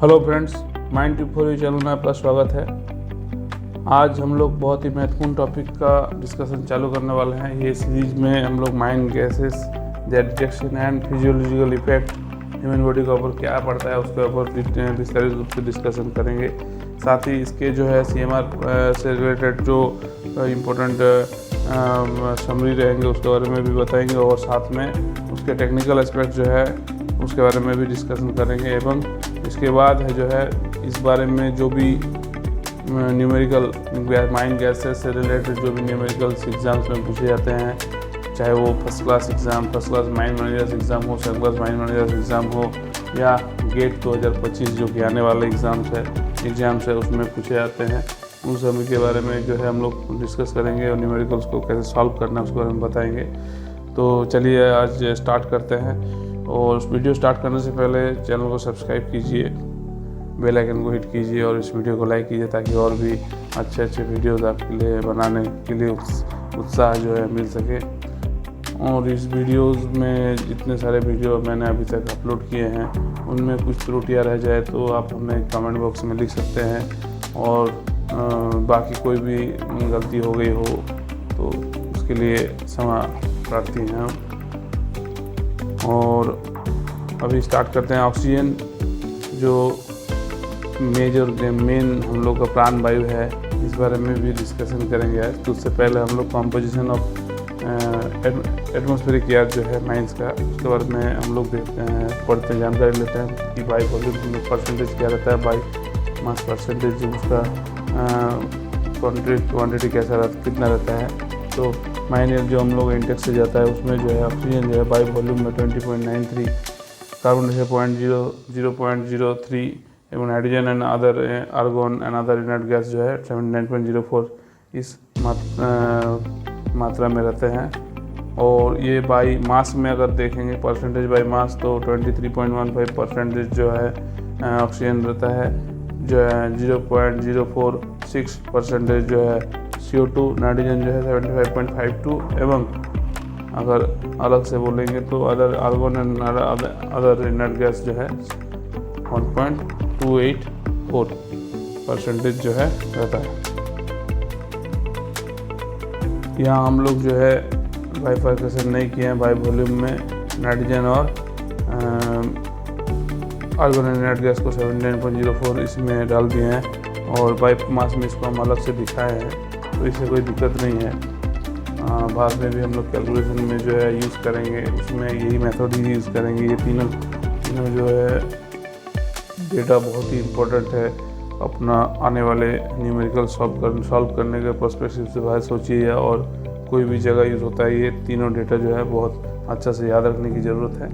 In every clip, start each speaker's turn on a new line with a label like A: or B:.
A: Hello friends, mind tip for you channel में आपका स्वागत है। आज हम लोग बहुत ही महत्वपूर्ण टॉपिक का डिस्कशन चालू करने वाले हैं। ये सीरीज में हम लोग mine gases, their detection and physiological effect human body के ऊपर क्या पड़ता है उसके ऊपर विस्तारित रूप से डिस्कशन करेंगे। साथ ही इसके जो है CMR से रिलेटेड जो इम्पोर्टेंट समरी रहेंगे उसके बारे में भी बताएंगे और साथ में उसके टेक्निकल एस्पेक्ट जो है उसके बारे में भी डिस्कशन करेंगे। एवं इसके बाद है जो है इस बारे में जो भी न्यूमेरिकल माइंड गैसेस से रिलेटेड जो भी न्यूमेरिकल्स एग्जाम्स में पूछे जाते हैं, चाहे वो first class mind managers exam हो, second class mind managers exam हो या गेट 2025 जो कि आने वाले एग्ज़ाम्स है उसमें पूछे जाते हैं, उन सभी के बारे में जो है हम लोग डिस्कस करेंगे और न्यूमेरिकल्स को कैसे सॉल्व करना है उसके बारे में बताएंगे। तो चलिए आज स्टार्ट करते हैं। और वीडियो स्टार्ट करने से पहले चैनल को सब्सक्राइब कीजिए, बेल आइकन को हिट कीजिए और इस वीडियो को लाइक कीजिए ताकि और भी अच्छे वीडियोस आपके लिए बनाने के लिए उत्साह जो है मिल सके। और इस वीडियोस में जितने सारे वीडियो मैंने अभी तक अपलोड किए हैं उनमें कुछ त्रुटियां रह जाए तो आप हमें कमेंट बॉक्स में लिख सकते हैं और बाकी कोई भी गलती हो गई हो तो उसके लिए क्षमा प्रार्थी हैं हम। और अभी स्टार्ट करते हैं। ऑक्सीजन जो मेन हम लोग का प्राण वायु है, इस बारे में भी डिस्कशन करेंगे आज। तो उससे पहले हम लोग कॉम्पोजिशन ऑफ एटमॉस्फेरिक एयर जो है माइंस का, उसके बारे में हम लोग पढ़ते हैं, जानकारी लेते हैं कि बाई वॉल्यूम में परसेंटेज क्या रहता है, बाई मास परसेंटेज उसका क्वांटिटी कैसा रहता, कितना रहता है। तो माइन एयर जो हम लोग इंटेक से जाता है उसमें जो है ऑक्सीजन जो है बाई वॉल्यूम में 20.93, कार्बन डाइऑक्साइड 0.03 एवं hydrogen and other argon and other inert gas जो है 79.04 इस मात्रा में रहते हैं। और ये बाई मास में अगर देखेंगे परसेंटेज बाई मास तो 23.15% जो है ऑक्सीजन रहता है, जो है 0.046% जो है CO2, नाइट्रोजन जो है 75.52 एवं अगर अलग से बोलेंगे तो other argon and other inert gas जो है 1.284% जो है रहता है। यहाँ हम लोग जो है बाइफर्केशन नहीं किए हैं, बाई वॉल्यूम में नाइट्रोजन और आर्गन एंड इनर्ट गैस को 79.04 इसमें डाल दिए हैं और बाई मास में इसको हम अलग से दिखाए हैं, तो इससे कोई दिक्कत नहीं है। बाद में भी हम लोग कैलकुलेशन में जो है यूज़ करेंगे, उसमें यही मेथड ही यूज़ करेंगे। ये तीनों जो है डेटा बहुत ही इम्पोर्टेंट है अपना आने वाले न्यूमेरिकल सॉल्व करने के पर्सपेक्टिव से बाहर सोचिए, और कोई भी जगह यूज़ होता है ये तीनों डेटा जो है बहुत अच्छा से याद रखने की ज़रूरत है।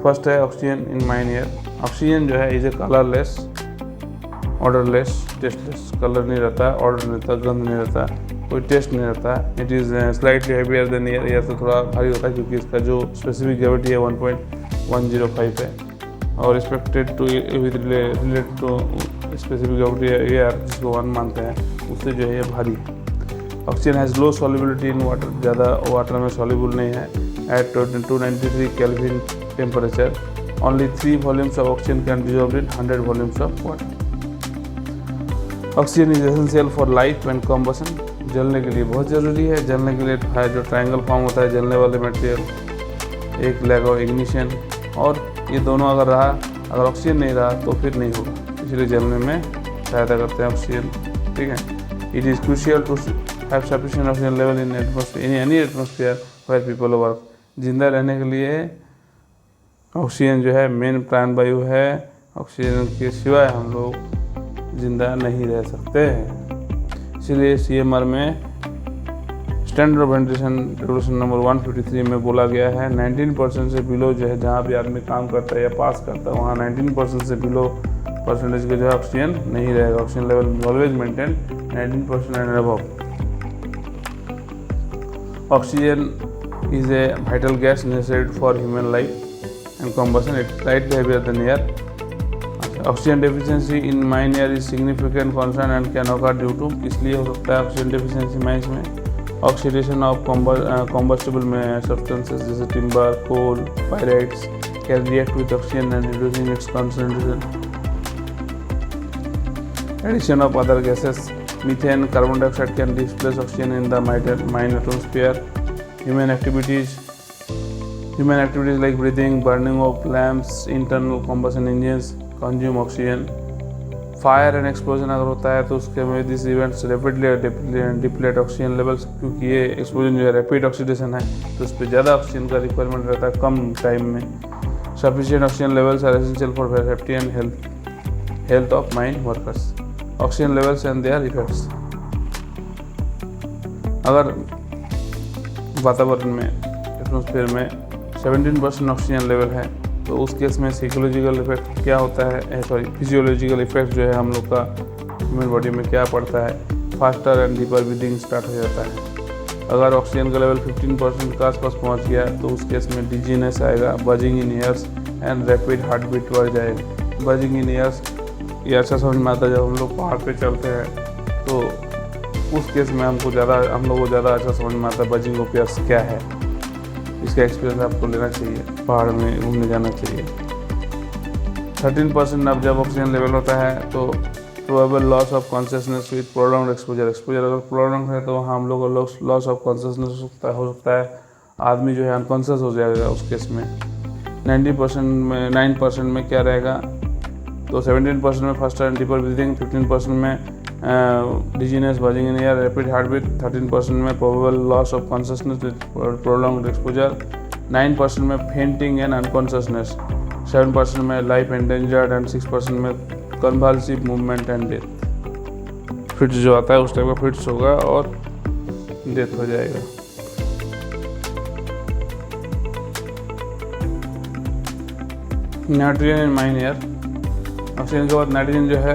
A: फर्स्ट है oxygen in mine air. Oxygen जो है is a colourless, odourless, tasteless. Colour नहीं रहता है, ऑर्डर नहीं रहता, गंध नहीं रहता, कोई टेस्ट नहीं रहता है। It is slightly heavier than air. Air से थोड़ा भारी होता है क्योंकि इसका जो स्पेसिफिक ग्रेविटी है 1.105 है और expected to relate to specific gravity air जिसको 1 मानते हैं, उससे जो है ये भारी है। Oxygen has low solubility in water, ज़्यादा वाटर में सॉल्युबल नहीं है। At 293 kelvin temperature only 3 volumes of oxygen can dissolve in 100 volumes of water. Oxygen is essential for life and combustion. जलने के लिए बहुत ज़रूरी है। जलने के लिए जो ट्रायंगल फॉर्म होता है जलने वाले मटेरियल, एक लैग ऑफ इग्निशन, और ये दोनों अगर रहा, अगर ऑक्सीजन नहीं रहा तो फिर नहीं होगा, इसलिए जलने में सहायता करते हैं ऑक्सीजन। ठीक है। It is crucial to have sufficient oxygen level in atmosphere, in any atmosphere where people work. जिंदा रहने के लिए ऑक्सीजन जो है मेन प्राण वायु है। ऑक्सीजन के सिवाय हम लोग जिंदा नहीं रह सकते हैं। इसलिए CMR में standard of ventilation regulation number 153 में बोला गया है 19% से बिलो जो है, जहाँ भी आदमी काम करता है या पास करता है वहाँ 19% से बिलो परसेंटेज का जो है ऑक्सीजन नहीं रहेगा। Oxygen level always maintain 19% and above. Oxygen is a vital gas necessary for human life and combustion. It slightly heavier than air. Oxygen deficiency in mine air is significant concern and can occur due to, इसलिए हो सकता है oxygen deficiency mines में oxidation of combustible में substances जैसे timber, coal, pyrites can react with oxygen and reducing its concentration. Addition of other gases, methane, carbon dioxide can displace oxygen in the mine atmosphere. Human activities like breathing, burning of lamps, internal combustion engines consume oxygen. Fire and explosion अगर होता है तो उसके में this events rapidly deplete oxygen levels, क्योंकि ये explosion जो है रैपिड ऑक्सीडेशन है तो उस पर ज़्यादा ऑक्सीजन का रिक्वायरमेंट रहता है कम टाइम में। Sufficient oxygen levels are essential for safety and health of mine workers. Oxygen levels and their effects, अगर वातावरण में एटमॉस्फेयर में 17% ऑक्सीजन लेवल है तो उस केस में साइकोलॉजिकल इफेक्ट क्या होता है, फिजियोलॉजिकल इफेक्ट जो है हम लोग का ह्यूमन बॉडी में क्या पड़ता है, faster and deeper breathing start हो जाता है। अगर ऑक्सीजन का लेवल 15% के आसपास पहुंच गया तो उस केस में डिजीनेस आएगा, buzzing in ears and rapid heart beat बढ़ जाएगी। बजिंग इन ईयर्स ये अच्छा समझ में आता है जब हम लोग पहाड़ पे चलते हैं तो उस केस में हम लोग को ज़्यादा अच्छा समझ में आता है बजिंग ऑफ ईयर्स क्या है। इसका एक्सपीरियंस आपको लेना चाहिए, पहाड़ में घूमने जाना चाहिए। 13% अब जब ऑक्सीजन लेवल होता है तो probable loss of consciousness with prolonged exposure अगर प्रोलॉन्ग है तो वहाँ हम लोग को लॉस ऑफ कॉन्शियसनेस हो सकता है, आदमी जो है अनकॉन्शियस हो जाएगा उस केस में। 9% में क्या रहेगा तो 17% में फास्टर एंड डीपर ब्रीदिंग, 15% में डिजीनेस, बजिंग इन ईयर, रैपिड हार्ट बीट, 13% में probable loss of consciousness with prolonged exposure, 9% में फेंटिंग एंड अनकॉन्शियसनेस, 7% में लाइफ एंडेंजर्ड एंड 6% में convulsive movement and death. Fits जो आता है उस टाइप का फिट्स होगा और डेथ हो जाएगा। Nitrogen in mine air, oxygen के बाद नाइट्रोजन जो है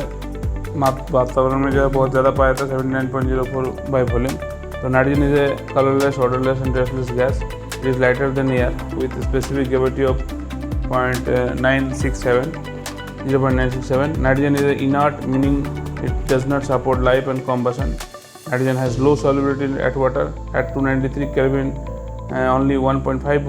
A: वातावरण में जो है बहुत ज़्यादा पाया था 79.04 बाई वॉल्यूम। तो nitrogen is a colourless, odourless and tasteless gas. It is lighter than air with specific gravity of 0.967। Nitrogen is a inert, meaning it does not support life and combustion. Nitrogen has low solubility at water at 293 kelvin. Only 1.5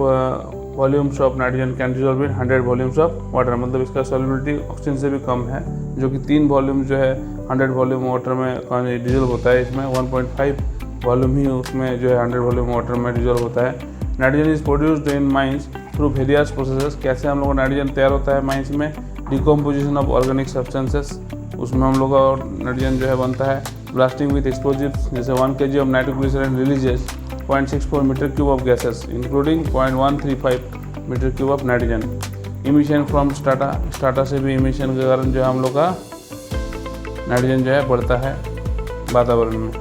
A: volumes of nitrogen can dissolve in 100 volumes of water, मतलब इसका solubility oxygen से भी कम है, जो कि 3 volume जो है 100 volume water में डिजॉल्व होता है। इसमें 1.5 वॉल्यूम ही उसमें जो है 100 वॉल्यूम वाटर में डिजॉल्व होता है। Nitrogen is produced in mines through various processes. कैसे हम लोग का नाइट्रोजन तैयार होता है माइंस में? डिकम्पोजिशन ऑफ ऑर्गेनिक सब्सटेंसेस, उसमें हम लोग का नाइट्रोजन जो है बनता है। ब्लास्टिंग विद एक्सप्लोजिव्स, जैसे 1 kg of nitroglycerine releases 0.64 metre cube of gases including 0.135 metre cube of nitrogen. Emission from strata से भी इमिशन के कारण जो है हम लोग का नाइट्रोजन जो है बढ़ता है वातावरण में।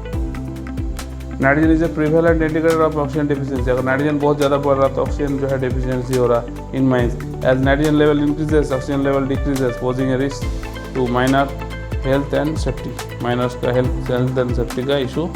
A: Nitrogen is A prevalent indicator of oxygen deficiency. अगर नाइट्रोजन बहुत ज़्यादा बढ़ रहा तो ऑक्सीजन जो है डेफिशिएंसी हो रहा in mines. As nitrogen level increases oxygen level decreases, posing a risk to miner health and safety. Miners का हेल्थ एंड सेफ्टी का इशू